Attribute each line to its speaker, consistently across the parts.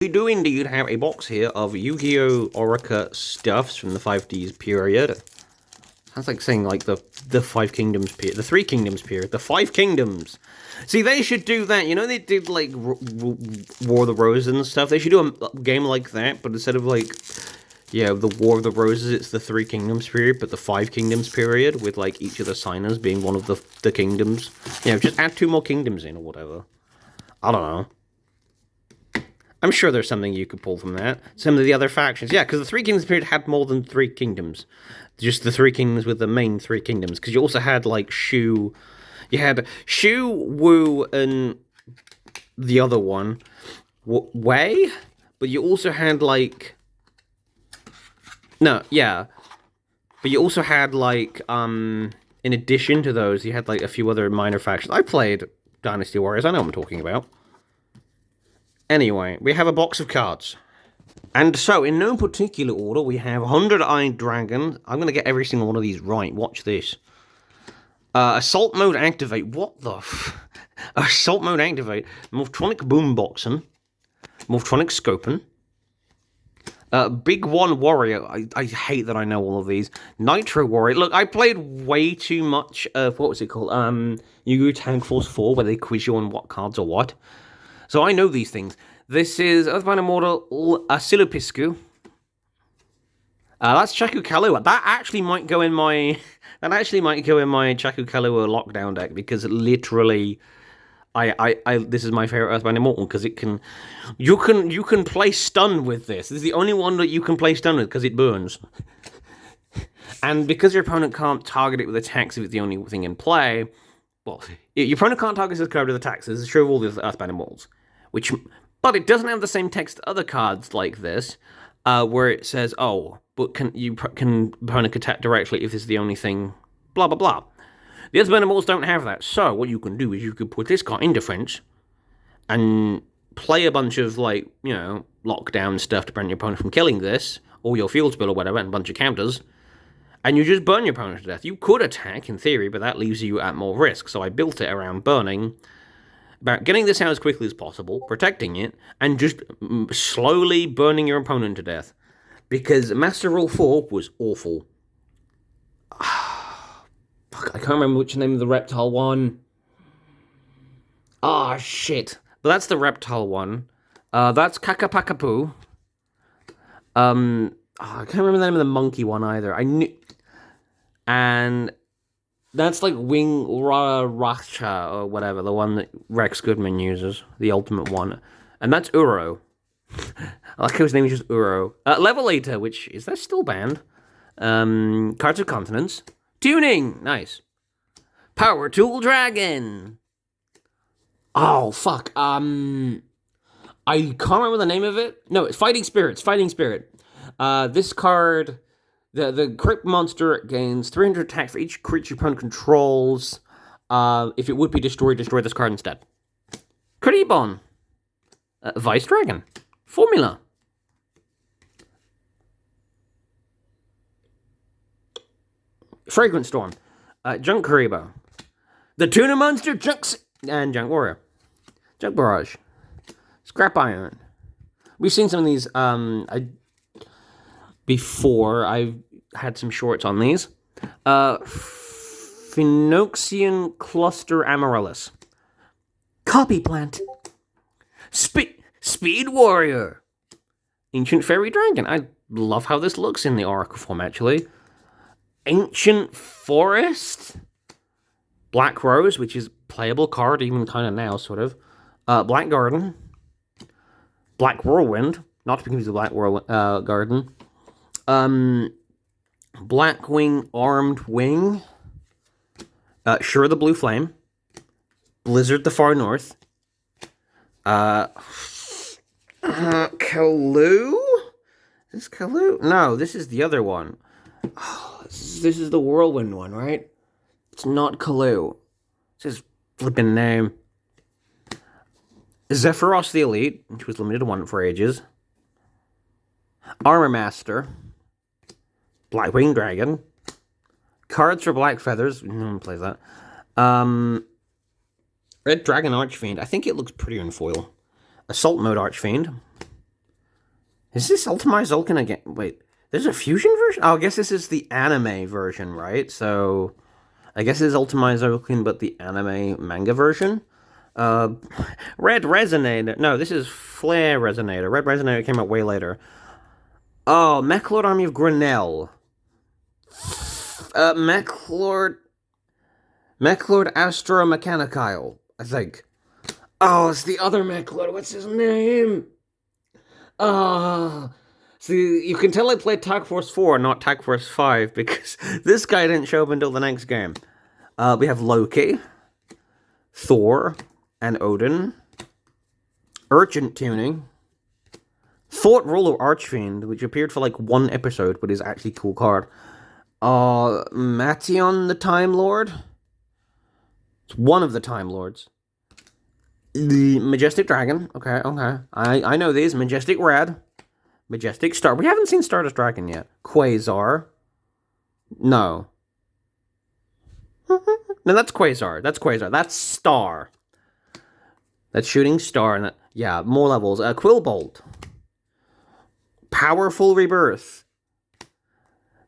Speaker 1: We do indeed have a box here of Yu-Gi-Oh! Orica stuffs from the 5Ds period. Sounds like saying like the Five Kingdoms period, the Three Kingdoms period, the Five Kingdoms. See, they should do that. You know, they did like War of the Roses and stuff. They should do a game like that, but instead of like, yeah, the War of the Roses, it's the Three Kingdoms period, but the Five Kingdoms period with like each of the signers being one of the kingdoms. You know, just add 2 more kingdoms in or whatever. I don't know. I'm sure there's something you could pull from that. Some of the other factions. Yeah, because the Three Kingdoms period had more than 3 kingdoms. Just the 3 kingdoms with the main 3 kingdoms. Because you also had, like, Shu. You had Shu, Wu, and the other one. Wei? But you also had, like... No, yeah. But you also had, like, in addition to those, you had, like, a few other minor factions. I played Dynasty Warriors. I know what I'm talking about. Anyway, we have a box of cards. And so, in no particular order, we have 100-Eyed Dragon. I'm going to get every single one of these right. Watch this. Assault Mode Activate. What the Assault Mode Activate. Morphtronic Boomboxen. Morphtronic Scopin. Big One Warrior. I hate that I know all of these. Nitro Warrior. Look, I played way too much of, what was it called? Yu-Gi-Oh! Tag Force 4, where they quiz you on what cards are what. So I know these things. This is Earthbound Immortal Silupiscu. That's Chaku Kalua. That actually might go in my Chaku Kalua lockdown deck because literally, this is my favorite Earthbound Immortal because it can, you can play stun with this. This is the only one that you can play stun with because it burns. And because your opponent can't target it with attacks if it's the only thing in play, well, your opponent can't target this card with attacks. This is true of all the Earthbound Immortals. But it doesn't have the same text to other cards like this, where it says, oh, but can opponent attack directly if this is the only thing, blah, blah, blah. The Earthbound Immortals don't have that, so what you can do is you could put this card in defense, and play a bunch of, like, you know, lockdown stuff to prevent your opponent from killing this, or your field spell or whatever, and a bunch of counters, and you just burn your opponent to death. You could attack, in theory, but that leaves you at more risk, so I built it around burning, about getting this out as quickly as possible, protecting it, and just slowly burning your opponent to death. Because Master Rule 4 was awful. Fuck, I can't remember which name of the reptile one. Ah, shit. But that's the reptile one. That's Kakapakapu. I can't remember the name of the monkey one either. I knew... And... That's like Wing Racha or whatever, the one that Rex Goodman uses, the ultimate one. And that's Uro. I like how his name is just Uro. Levelator, which, is that still banned? Cards of Continents. Tuning! Nice. Power Tool Dragon! Oh, fuck. I can't remember the name of it. No, it's Fighting Spirits. Fighting Spirit. This card... The Crypt monster gains 300 attack for each creature opponent controls. If it would be destroyed, destroy this card instead. Kribon. Vice Dragon. Formula. Fragrant Storm. Junk Karibo. The Tuna Monster, and Junk Warrior. Junk Barrage. Scrap Iron. We've seen some of these, before. I've had some shorts on these. Phenoxian Cluster Amaryllis. Copy Plant. Speed Warrior. Ancient Fairy Dragon. I love how this looks in the Oracle form, actually. Ancient Forest. Black Rose, which is playable card, even kind of now, sort of. Black Garden. Black Whirlwind. Not to be confused with Black Garden. Blackwing Armed Wing. Sure the Blue Flame. Blizzard the Far North. Kalu? Is this Kalu? No, this is the other one. Oh, this is the Whirlwind one, right? It's not Kalu. It's his flippin' name. Zephyros the Elite, which was limited to 1 for ages. Armor Master. Blackwing Dragon. Cards for Black Feathers. No one plays that. Red Dragon Archfiend. I think it looks prettier in foil. Assault Mode Archfiend. Is this Ultimate Zulkin again? Wait, there's a fusion version? Oh, I guess this is the anime version, right? So, I guess it's Ultimate Zulkin, but the anime manga version? Uh, Red Resonator. No, this is Flare Resonator. Red Resonator came out way later. Oh, Mechlord Army of Grinnell. Mechlord Astro Mechanical, I think. Oh, it's the other Mechlord. What's his name? See, you can tell I played Tag Force 4, not Tag Force 5, because this guy didn't show up until the next game. We have Loki, Thor, and Odin. Urgent Tuning. Thought Ruler Archfiend, which appeared for like one episode, but is actually a cool card. Mattion the Time Lord. It's one of the Time Lords. The Majestic Dragon. Okay. I know these. Majestic Red. Majestic Star. We haven't seen Stardust Dragon yet. Quasar. No. No, that's Quasar. That's Star. That's Shooting Star. And yeah, more levels. Quillbolt. Powerful Rebirth.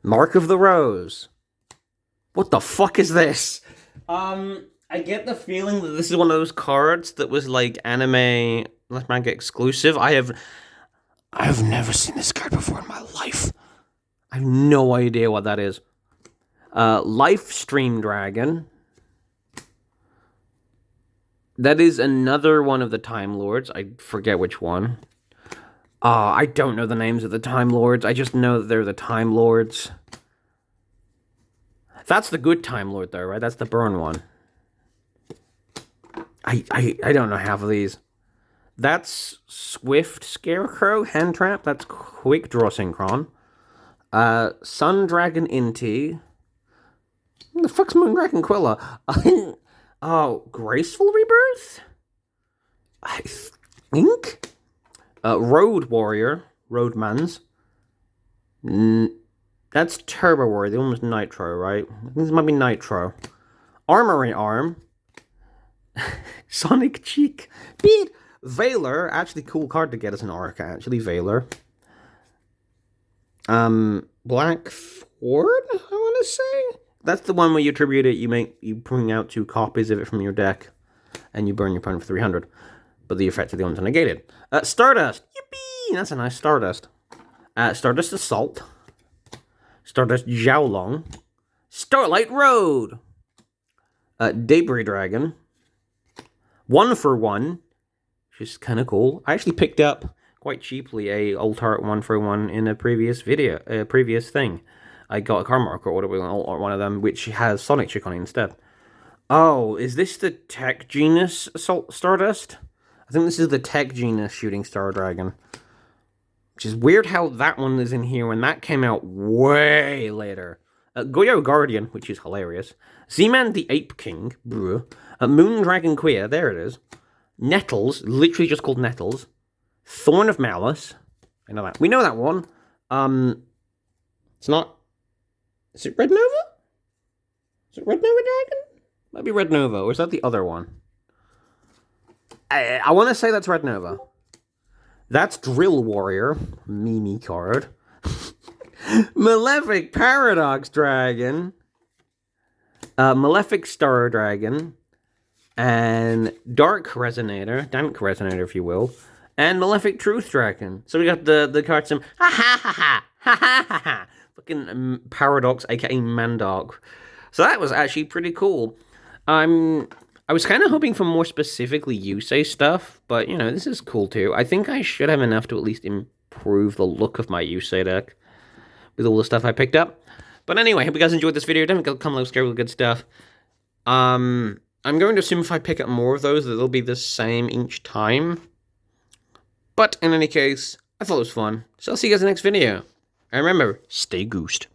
Speaker 1: Mark of the Rose. What the fuck is this? I get the feeling that this is one of those cards that was like anime manga exclusive. I have never seen this card before in my life. I have no idea what that is. Life Stream Dragon. That is another one of the Time Lords. I forget which one. I don't know the names of the Time Lords. I just know that they're the Time Lords. That's the good Time Lord, though, right? That's the burn one. I don't know half of these. That's Swift Scarecrow, Hand Trap. That's Quick Draw Synchron. Sun Dragon Inti. What the fuck's Moon Dragon Quilla? Oh, Graceful Rebirth? I think? Road Warrior. Roadmans. That's Turbo Warrior. The one was Nitro, right? I think this might be Nitro. Armory Arm. Sonic Cheek. Beat. Valor. Actually, cool card to get as an Orica, actually. Valor. Black Thwart, I want to say? That's the one where you tribute it, you bring out 2 copies of it from your deck, and you burn your opponent for 300. But the effect of the ones are negated. Stardust. Yippee! That's a nice Stardust. Stardust Assault. Stardust Xiaolong. Starlight Road. Debris Dragon. 1-for-1. Which is kind of cool. I actually picked up, quite cheaply, a Alt Art 1-for-1 in a previous video, previous thing. I got a card marker order with an Alt Art one of them, which has Sonic Chick on it instead. Oh, is this the Tech Genus Assault Stardust? I think this is the Tech Genus Shooting Star Dragon. Which is weird how that one is in here when that came out way later. Goyo Guardian, which is hilarious. Z-Man the Ape King. Moon Dragon Queer, there it is. Nettles, literally just called Nettles. Thorn of Malice. I know that. We know that one. It's not... Is it Red Nova? Is it Red Nova Dragon? Might be Red Nova, or is that the other one? I want to say that's Red Nova. That's Drill Warrior. Mimi card. Malefic Paradox Dragon. Malefic Star Dragon. And Dank Resonator, if you will. And Malefic Truth Dragon. So we got the card sim. Ha ha ha ha. Ha ha ha ha. Fucking Paradox, aka Mandark. So that was actually pretty cool. I was kind of hoping for more specifically Yusei stuff, but, you know, this is cool too. I think I should have enough to at least improve the look of my Yusei deck with all the stuff I picked up. But anyway, hope you guys enjoyed this video. Don't forget to comment, subscribe, with good stuff. I'm going to assume if I pick up more of those, that they'll be the same each time. But in any case, I thought it was fun. So I'll see you guys in the next video. And remember, stay goosed.